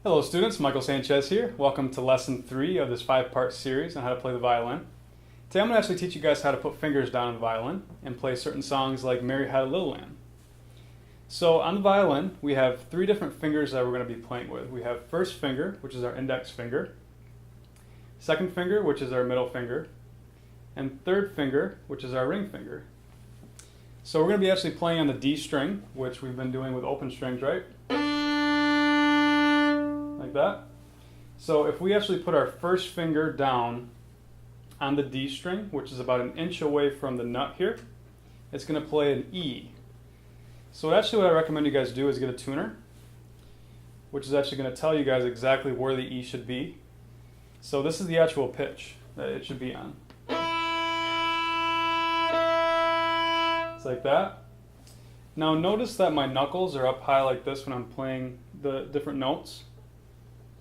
Hello students, Michael Sanchez here. Welcome to lesson 3 of this 5-part series on how to play the violin. Today I'm going to actually teach you guys how to put fingers down on the violin and play certain songs like Mary Had a Little Lamb. So on the violin we have 3 different fingers that we're going to be playing with. We have first finger, which is our index finger, second finger, which is our middle finger, and third finger, which is our ring finger. So we're going to be actually playing on the D string, which we've been doing with open strings, right? Like that. So if we actually put our first finger down on the D string, which is about an inch away from the nut here, it's going to play an E. So actually what I recommend you guys do is get a tuner, which is actually going to tell you guys exactly where the E should be. So this is the actual pitch that it should be on. It's like that. Now notice that my knuckles are up high like this when I'm playing the different notes.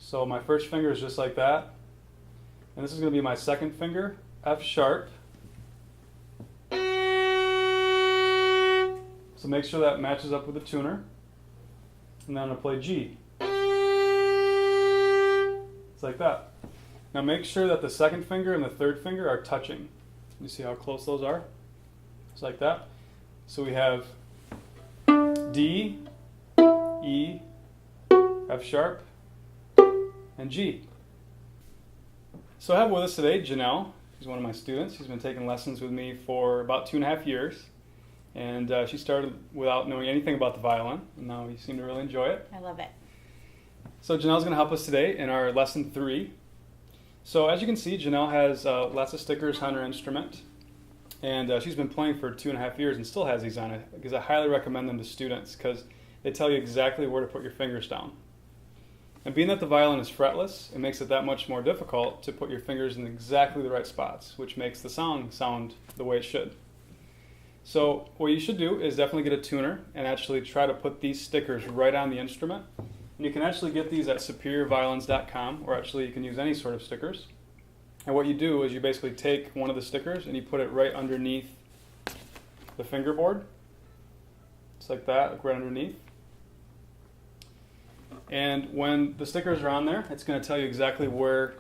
So my first finger is just like that. And this is going to be my second finger, F sharp. So make sure that matches up with the tuner. And then I'm going to play G. It's like that. Now make sure that the second finger and the third finger are touching. You see how close those are? It's like that. So we have D, E, F sharp, and G. So I have with us today Janelle. She's one of my students. She's been taking lessons with me for about 2.5 years. And she started without knowing anything about the violin. And now you seem to really enjoy it. I love it. So Janelle's going to help us today in our lesson 3. So as you can see, Janelle has lots of stickers on her instrument. And she's been playing for 2.5 years and still has these on it, because I highly recommend them to students because they tell you exactly where to put your fingers down. And being that the violin is fretless, it makes it that much more difficult to put your fingers in exactly the right spots, which makes the song sound the way it should. So what you should do is definitely get a tuner and actually try to put these stickers right on the instrument. And you can actually get these at superiorviolins.com, or actually you can use any sort of stickers. And what you do is you basically take one of the stickers and you put it right underneath the fingerboard. It's like that, like right underneath. And when the stickers are on there, it's going to tell you exactly where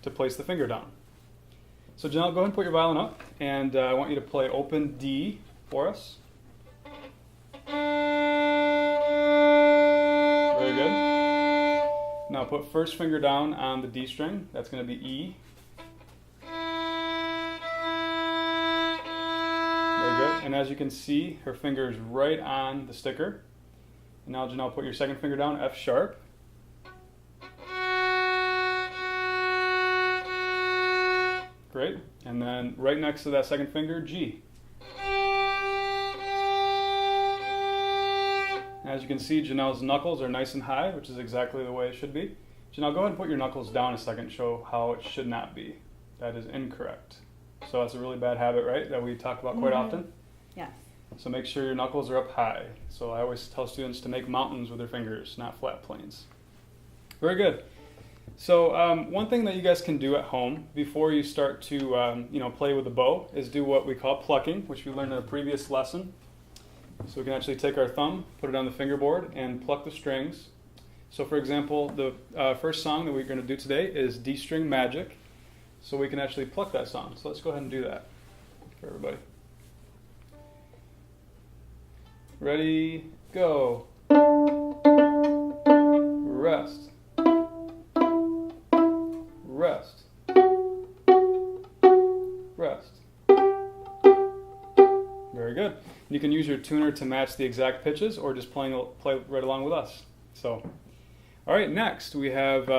to place the finger down. So Janelle, go ahead and put your violin up, and I want you to play open D for us. Very good. Now put first finger down on the D string. That's going to be E. Very good. And as you can see, her finger is right on the sticker. And now Janelle, put your second finger down, F sharp. Great. And then right next to that second finger, G. As you can see, Janelle's knuckles are nice and high, which is exactly the way it should be. Janelle, go ahead and put your knuckles down a second, show how it should not be. That is incorrect. So that's a really bad habit, right, that we talk about quite often? Yes. So make sure your knuckles are up high. So I always tell students to make mountains with their fingers, not flat planes. Very good. So one thing that you guys can do at home before you start to play with the bow is do what we call plucking, which we learned in a previous lesson. So we can actually take our thumb, put it on the fingerboard, and pluck the strings. So for example, the first song that we're going to do today is D String Magic. So we can actually pluck that song. So let's go ahead and do that for everybody. Ready, go. Rest. Rest. Rest. Very good. You can use your tuner to match the exact pitches or just play right along with us. So, all right, next we have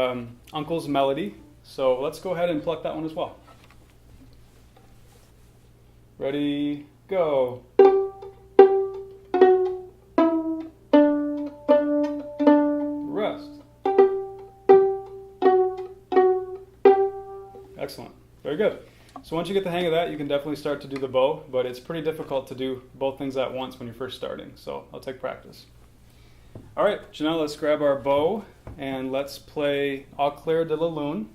Uncle's Melody. So let's go ahead and pluck that one as well. Ready, go. Rest. Excellent. Very good. So once you get the hang of that, you can definitely start to do the bow, but it's pretty difficult to do both things at once when you're first starting, so I'll take practice. All right, Janelle, let's grab our bow and let's play Au Clair de la Lune.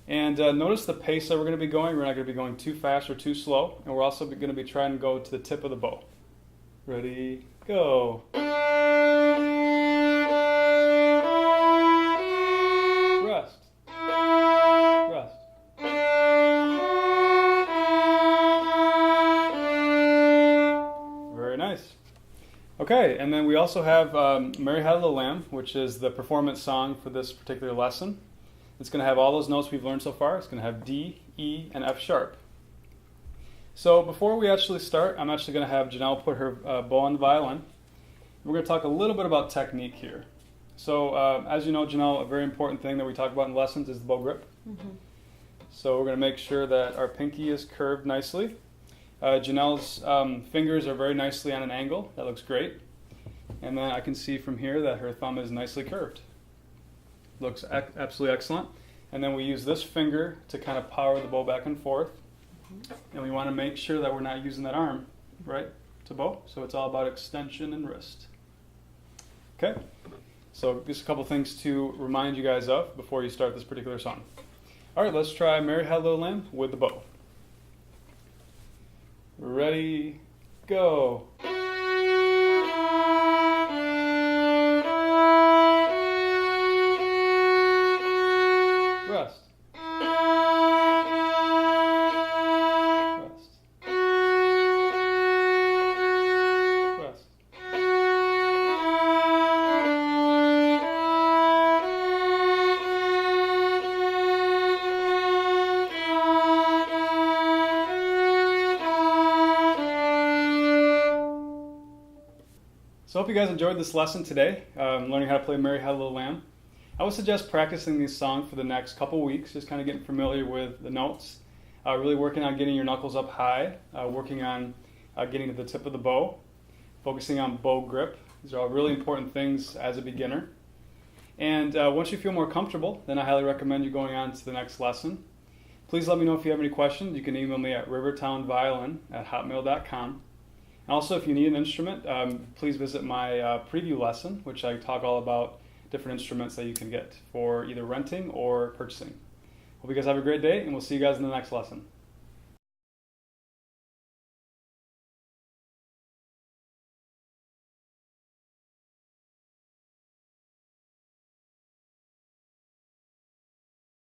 And notice the pace that we're going to be going. We're not going to be going too fast or too slow, and we're also going to be trying to go to the tip of the bow. Ready, go. Okay, and then we also have Mary Had a Little Lamb, which is the performance song for this particular lesson. It's going to have all those notes we've learned so far. It's going to have D, E, and F sharp. So before we actually start, I'm actually going to have Janelle put her bow on the violin. We're going to talk a little bit about technique here. So as you know, Janelle, a very important thing that we talk about in lessons is the bow grip. Mm-hmm. So we're going to make sure that our pinky is curved nicely. Janelle's fingers are very nicely on an angle. That looks great. And then I can see from here that her thumb is nicely curved. Looks absolutely excellent. And then we use this finger to kind of power the bow back and forth. And we want to make sure that we're not using that arm, right, to bow. So it's all about extension and wrist. Okay? So just a couple things to remind you guys of before you start this particular song. All right, let's try Mary Had a Little Lamb with the bow. Ready, go. Rest. So I hope you guys enjoyed this lesson today, learning how to play Mary Had a Little Lamb. I would suggest practicing these songs for the next couple weeks, just kind of getting familiar with the notes, really working on getting your knuckles up high, working on getting to the tip of the bow, focusing on bow grip. These are all really important things as a beginner. And once you feel more comfortable, then I highly recommend you going on to the next lesson. Please let me know if you have any questions. You can email me at rivertownviolin@hotmail.com. And also, if you need an instrument, please visit my preview lesson, which I talk all about different instruments that you can get for either renting or purchasing. Hope you guys have a great day, and we'll see you guys in the next lesson.